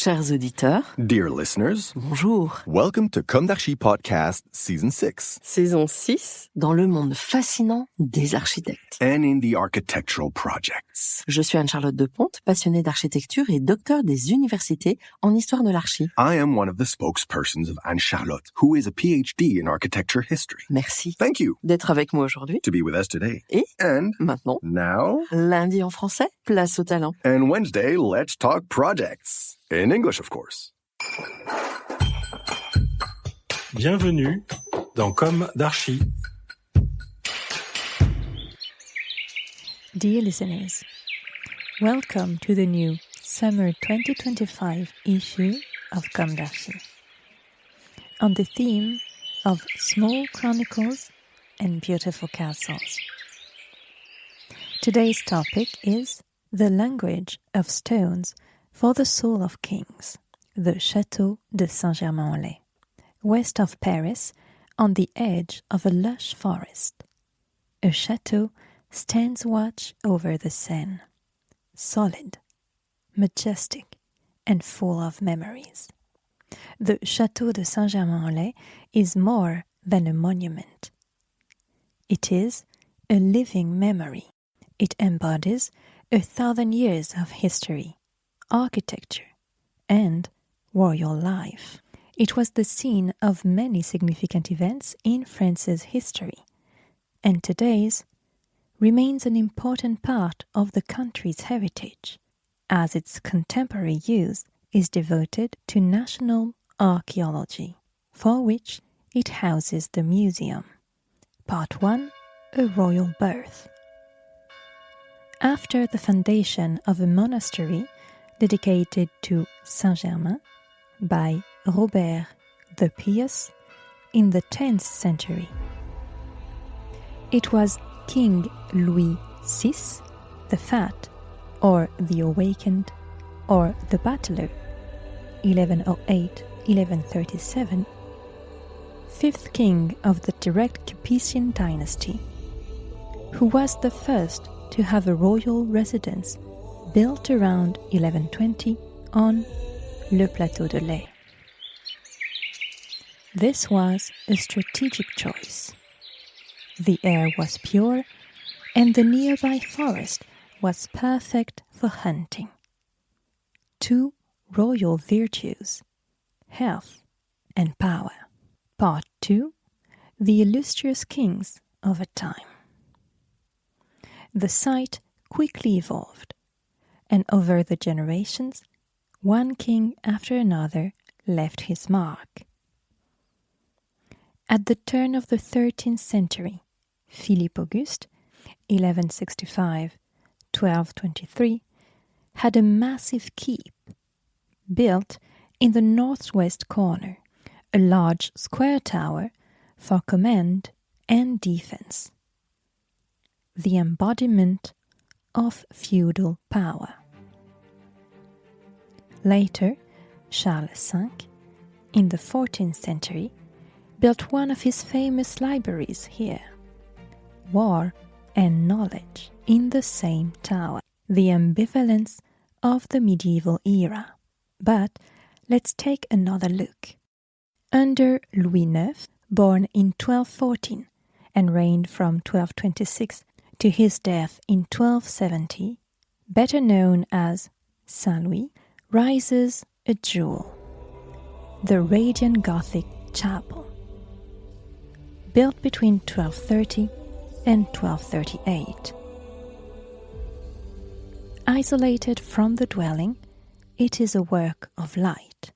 Chers auditeurs, Dear listeners, bonjour. welcome to Comme d'Archi Podcast Season 6. Saison 6, dans le monde fascinant des architectes. And in the architectural projects. Je suis Anne-Charlotte Deponte, passionnée d'architecture et docteur des universités en histoire de l'archi. I am one of the spokespersons of Anne-Charlotte, who is a PhD in architecture history. Merci. Thank you D'être avec moi aujourd'hui. to be with us today. Et And maintenant, now, lundi en français, place au talent. and Wednesday, let's talk projects. In English, of course. Bienvenue dans Comme d'Archi. Dear listeners, welcome to the new Summer 2025 issue of Comme d'Archi, on the theme of small chronicles and beautiful castles. Today's topic is the language of stones for the soul of kings, the Château de Saint-Germain-en-Laye, west of Paris, on the edge of a lush forest. A château stands watch over the Seine, solid, majestic, and full of memories. The Château de Saint-Germain-en-Laye is more than a monument. It is a living memory. It embodies 1,000 years of history, architecture, and royal life. It was the scene of many significant events in France's history, and today's remains an important part of the country's heritage, as its contemporary use is devoted to national archaeology, for which it houses the museum. Part 1, A Royal Birth. After the foundation of a monastery dedicated to Saint-Germain by Robert the Pious in the 10th century. It was King Louis VI, the Fat, or the Awakened, or the Battler, 1108-1137, fifth king of the direct Capetian dynasty, who was the first to have a royal residence built around 1120 on le Plateau de Laye. This was a strategic choice. The air was pure, and the nearby forest was perfect for hunting. Two royal virtues, health and power. Part 2, the illustrious kings of a time. The site quickly evolved, and over the generations, one king after another left his mark. At the turn of the 13th century, Philippe Auguste, 1165-1223, had a massive keep built in the northwest corner, a large square tower for command and defense, the embodiment of feudal power. Later, Charles V, in the 14th century, built one of his famous libraries here, War and Knowledge, in the same tower, the ambivalence of the medieval era. But let's take another look. Under Louis IX, born in 1214 and reigned from 1226 to his death in 1270, better known as Saint Louis, rises a jewel, the Rayonnant Gothic chapel, built between 1230 and 1238. Isolated from the dwelling, it is a work of light,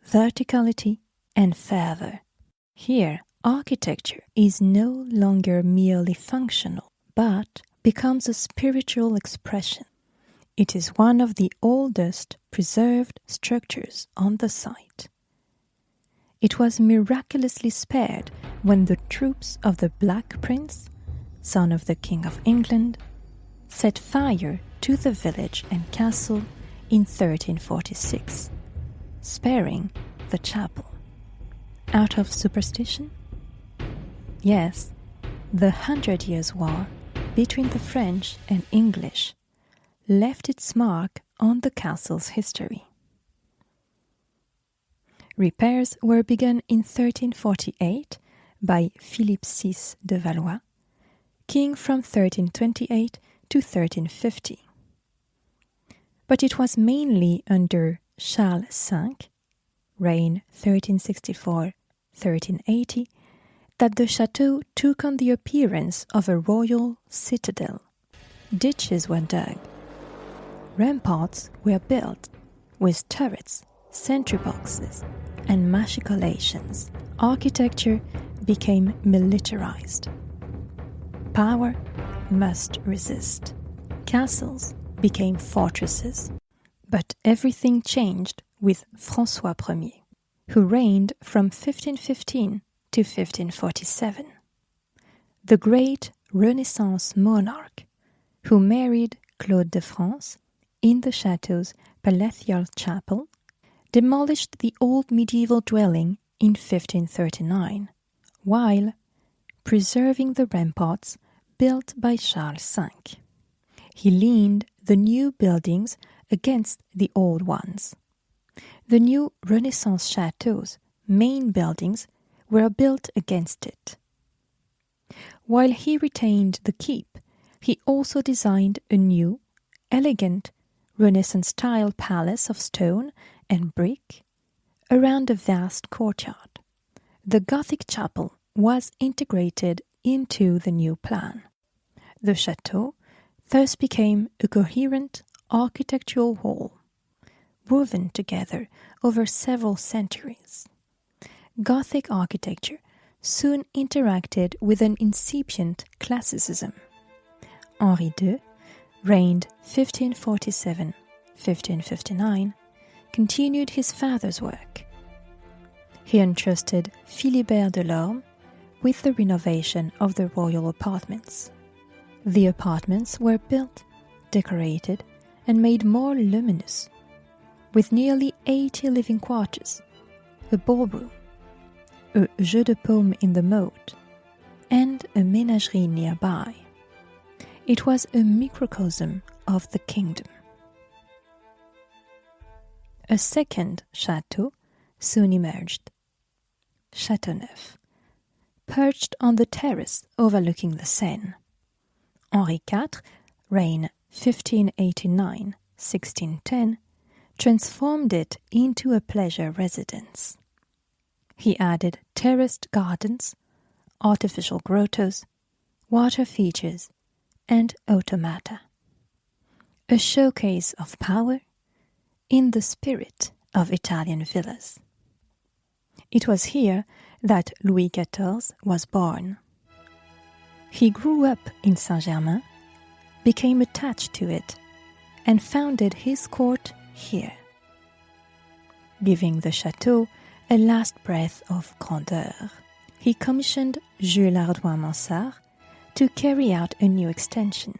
verticality, and fervor. Here, architecture is no longer merely functional, but becomes a spiritual expression. It is one of the oldest preserved structures on the site. It was miraculously spared when the troops of the Black Prince, son of the King of England, set fire to the village and castle in 1346, sparing the chapel. Out of superstition? Yes, the 100 Years' War between the French and English left its mark on the castle's history. Repairs were begun in 1348 by Philippe VI de Valois, king from 1328 to 1350. But it was mainly under Charles V, reign 1364-1380, that the chateau took on the appearance of a royal citadel. Ditches were dug. Ramparts were built with turrets, sentry boxes, and machicolations. Architecture became militarized. Power must resist. Castles became fortresses. But everything changed with François I, who reigned from 1515 to 1547. The great Renaissance monarch who married Claude de France in the chateau's palatial chapel, demolished the old medieval dwelling in 1539, while preserving the ramparts built by Charles V. He leaned the new buildings against the old ones. The new Renaissance chateau's main buildings were built against it. While he retained the keep, he also designed a new, elegant, Renaissance-style palace of stone and brick around a vast courtyard. The Gothic chapel was integrated into the new plan. The chateau thus became a coherent architectural whole, woven together over several centuries. Gothic architecture soon interacted with an incipient classicism. Henri II, reigned 1547-1559, continued his father's work. He entrusted Philibert Delorme with the renovation of the royal apartments. The apartments were built, decorated, and made more luminous, with nearly 80 living quarters, a ballroom, a jeu de paume in the moat, and a menagerie nearby. It was a microcosm of the kingdom. A second chateau soon emerged, Châteauneuf, perched on the terrace overlooking the Seine. Henri IV, reign 1589-1610, transformed it into a pleasure residence. He added terraced gardens, artificial grottos, water features, and automata. A showcase of power in the spirit of Italian villas. It was here that Louis XIV was born. He grew up in Saint-Germain, became attached to it, and founded his court here, giving the chateau a last breath of grandeur. He commissioned Jules Hardouin-Mansart to carry out a new extension.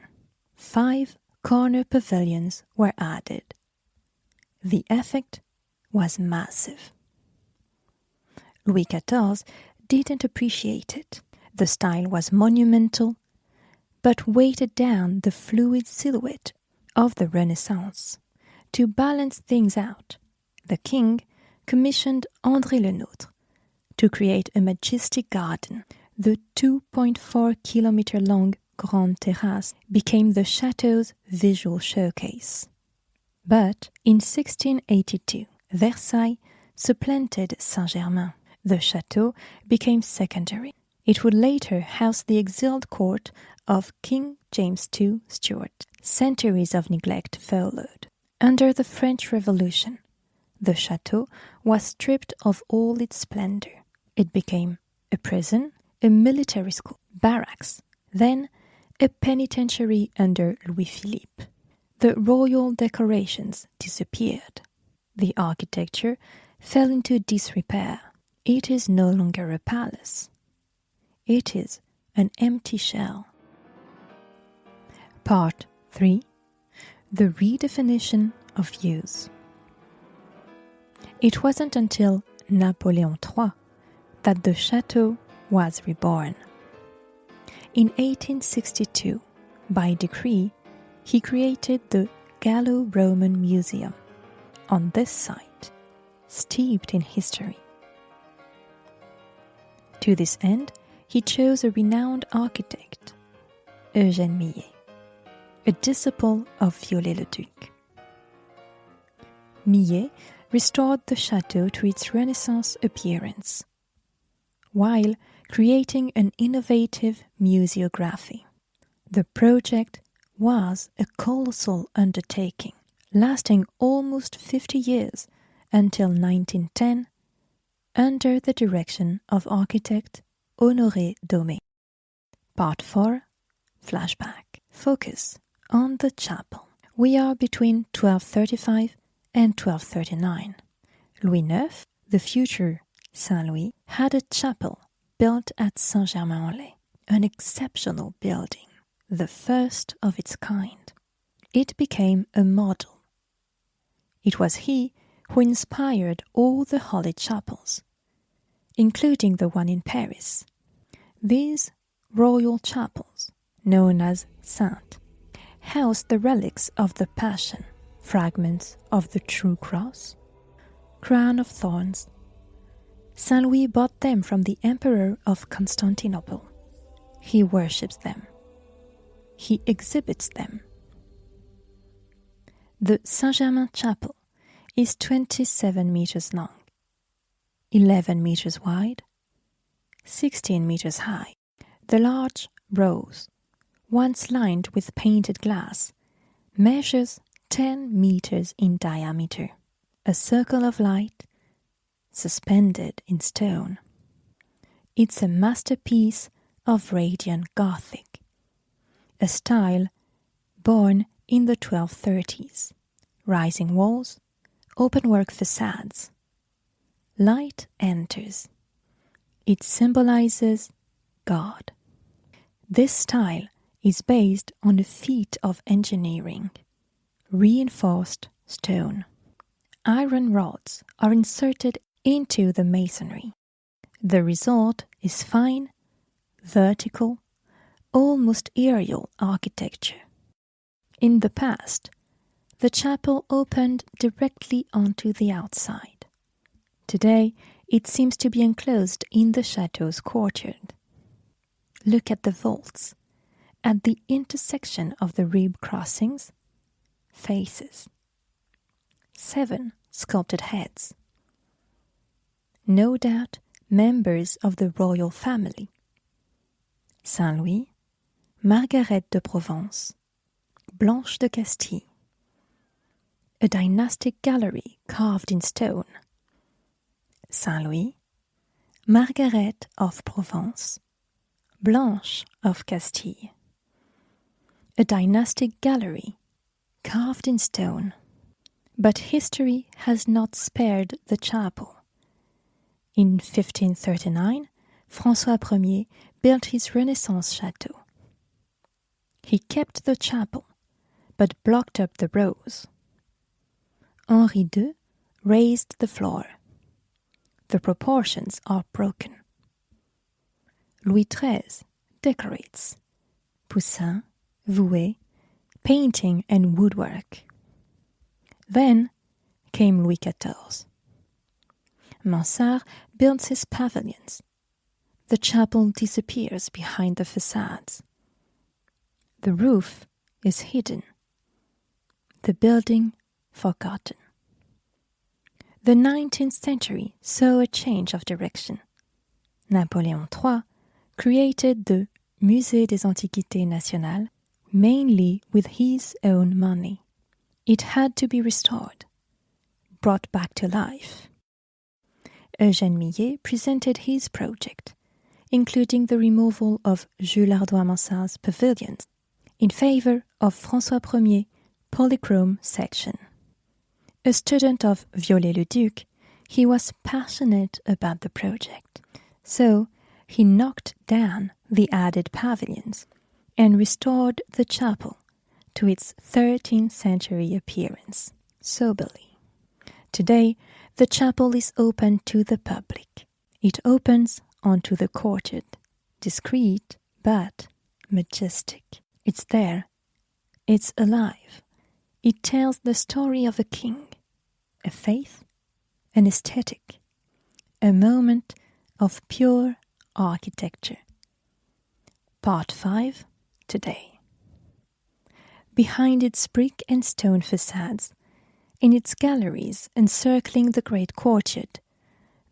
5 corner pavilions were added. The effect was massive. Louis XIV didn't appreciate it. The style was monumental, but weighted down the fluid silhouette of the Renaissance. To balance things out, the king commissioned André Le Nôtre to create a majestic garden. The 2.4-kilometer-long Grande Terrasse became the chateau's visual showcase. But in 1682, Versailles supplanted Saint-Germain. The chateau became secondary. It would later house the exiled court of King James II Stuart. Centuries of neglect followed. Under the French Revolution, the chateau was stripped of all its splendor. It became a prison, a military school, barracks, then a penitentiary under Louis-Philippe. The royal decorations disappeared. The architecture fell into disrepair. It is no longer a palace. It is an empty shell. Part 3. The redefinition of use. It wasn't until Napoleon III that the chateau was reborn. In 1862, by decree, he created the Gallo-Roman Museum on this site, steeped in history. To this end, he chose a renowned architect, Eugène Millet, a disciple of Viollet-le-Duc. Millet restored the château to its Renaissance appearance, while creating an innovative museography. The project was a colossal undertaking, lasting almost 50 years until 1910, under the direction of architect Honoré Daumet. Part 4, Flashback. Focus on the chapel. We are between 1235 and 1239. Louis IX, the future Saint Louis, had a chapel built at Saint-Germain-en-Laye, an exceptional building, the first of its kind. It became a model. It was he who inspired all the holy chapels, including the one in Paris. These royal chapels, known as Saintes, housed the relics of the Passion, fragments of the True Cross, crown of thorns. Saint Louis bought them from the Emperor of Constantinople. He worships them. He exhibits them. The Saint-Germain Chapel is 27 meters long, 11 meters wide, 16 meters high. The large rose, once lined with painted glass, measures 10 meters in diameter, a circle of light suspended in stone. It's a masterpiece of Rayonnant Gothic, a style born in the 1230s. Rising walls, open-work facades. Light enters. It symbolizes God. This style is based on a feat of engineering, reinforced stone. Iron rods are inserted into the masonry. The result is fine, vertical, almost aerial architecture. In the past, the chapel opened directly onto the outside. Today, it seems to be enclosed in the château's courtyard. Look at the vaults, at the intersection of the rib crossings, faces. 7 sculpted heads. No doubt members of the royal family. Saint Louis, Margaret de Provence, Blanche de Castille. A dynastic gallery carved in stone. Saint Louis, Margaret of Provence, Blanche of Castille. A dynastic gallery carved in stone. But history has not spared the chapel. In 1539, François Ier built his Renaissance château. He kept the chapel, but blocked up the rows. Henri II raised the floor. The proportions are broken. Louis XIII decorates. Poussin, Vouet, painting and woodwork. Then came Louis XIV. Mansart builds his pavilions. The chapel disappears behind the facades. The roof is hidden. The building forgotten. The 19th century saw a change of direction. Napoleon III created the Musée des Antiquités Nationales mainly with his own money. It had to be restored, brought back to life. Eugène Millet presented his project, including the removal of Jules Ardois-Mansart's pavilions, in favor of François Ier polychrome section. A student of Viollet-le-Duc, he was passionate about the project, so he knocked down the added pavilions and restored the chapel to its 13th century appearance, soberly. Today, the chapel is open to the public. It opens onto the courtyard, discreet but majestic. It's there. It's alive. It tells the story of a king, a faith, an aesthetic, a moment of pure architecture. Part 5, today. Behind its brick and stone facades, in its galleries encircling the great courtyard,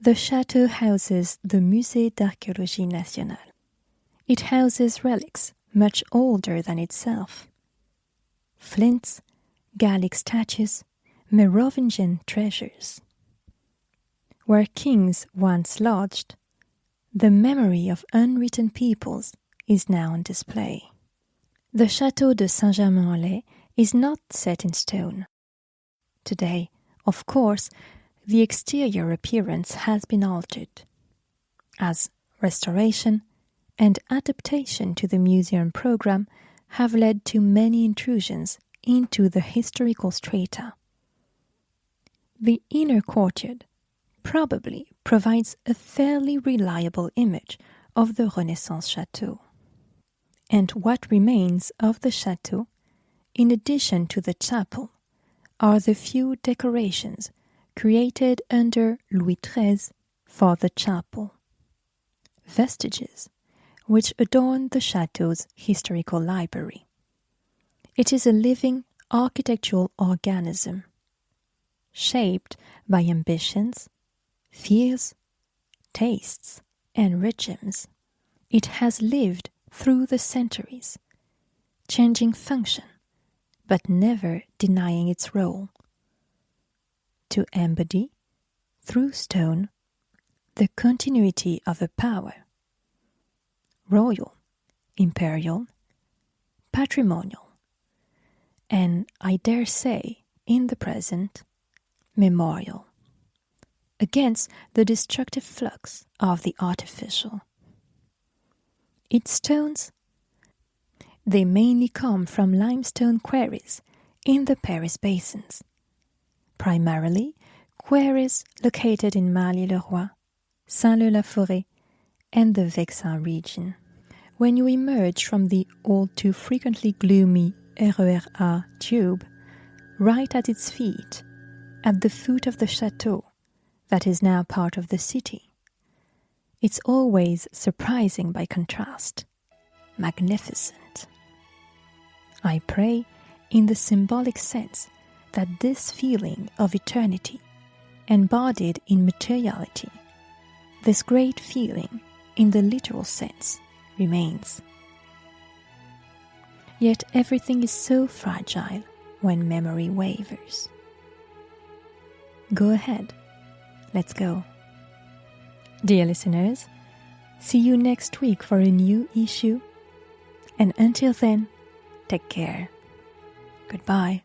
the château houses the Musée d'Archéologie Nationale. It houses relics much older than itself. Flints, Gallic statues, Merovingian treasures. Where kings once lodged, the memory of unwritten peoples is now on display. The Château de Saint-Germain-en-Laye is not set in stone. Today, of course, the exterior appearance has been altered, as restoration and adaptation to the museum program have led to many intrusions into the historical strata. The inner courtyard probably provides a fairly reliable image of the Renaissance chateau. And what remains of the chateau, in addition to the chapel, are the few decorations created under Louis XIII for the chapel. Vestiges which adorn the chateau's historical library. It is a living architectural organism, shaped by ambitions, fears, tastes, and regimes. It has lived through the centuries, changing function, but never denying its role. To embody, through stone, the continuity of a power, royal, imperial, patrimonial, and, I dare say, in the present, memorial, against the destructive flux of the artificial. Its stones, they mainly come from limestone quarries in the Paris basins, primarily quarries located in Marly-le-Roi, Saint-Leu-la-Forêt, and the Vexin region. When you emerge from the all too frequently gloomy RER tube, right at its feet, at the foot of the chateau that is now part of the city, it's always surprising by contrast, magnificent. I pray, in the symbolic sense, that this feeling of eternity, embodied in materiality, this great feeling, in the literal sense, remains. Yet everything is so fragile when memory wavers. Go ahead, let's go. Dear listeners, see you next week for a new issue, and until then, take care. Goodbye.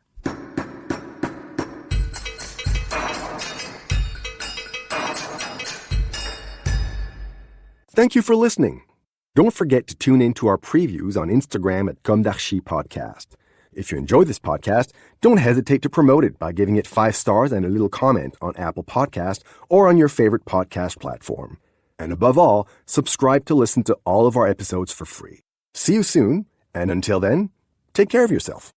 Thank you for listening. Don't forget to tune in to our previews on Instagram at Comme d'Archi Podcast. If you enjoy this podcast, don't hesitate to promote it by giving it 5 stars and a little comment on Apple Podcast or on your favorite podcast platform. And above all, subscribe to listen to all of our episodes for free. See you soon, and until then, take care of yourself.